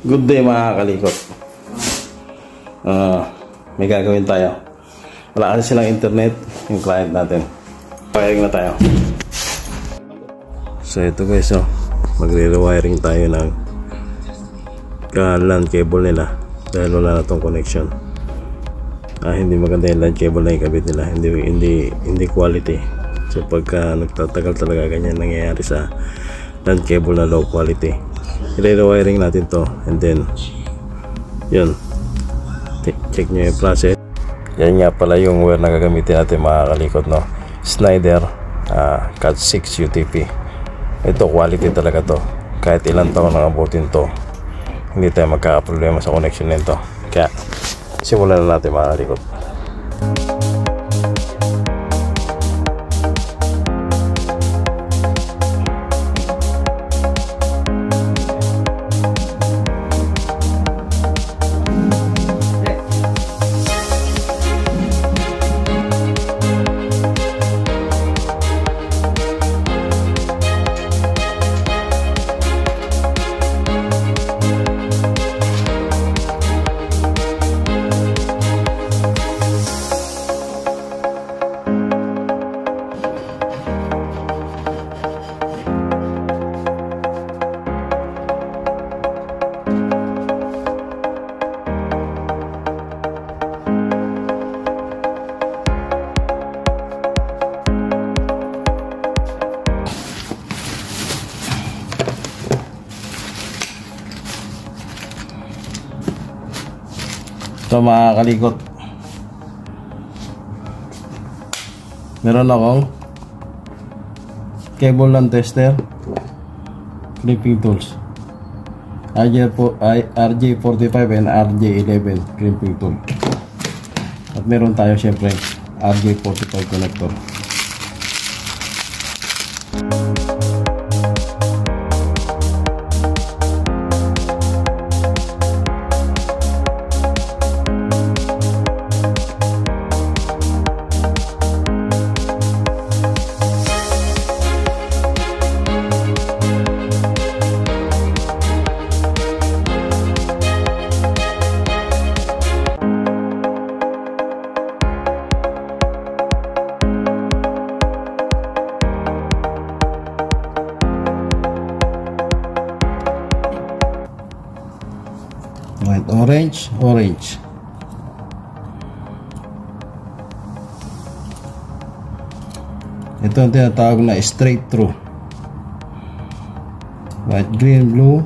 Good day mga kalikot. May gagawin tayo. Wala kasi silang internet yung client natin. Wiring na tayo. So ito guys, magre-rewiring tayo ng LAN cable nila dahil wala na tong connection. Hindi maganda yung LAN cable na ikabit nila. Hindi quality. So pagka nagtatagal talaga ganyan nangyayari sa LAN cable na low quality. I-rewiring natin to, and then yun, check nyo yung process. Yan nga pala yung wire na gagamitin natin mga kalikot, no? Schneider Cat 6 UTP. Ito quality talaga to, kahit ilang taon nang abutin to, hindi tayo magkakaproblema sa connection nito. Kaya simulan na natin mga kalikot. So mga kalikot, meron akong cable LAN tester, crimping tools, RJ45 and RJ11 crimping tool, at meron tayo syempre RJ45 connector. Orange. Ito ang tinatawag na straight through. White, green, blue,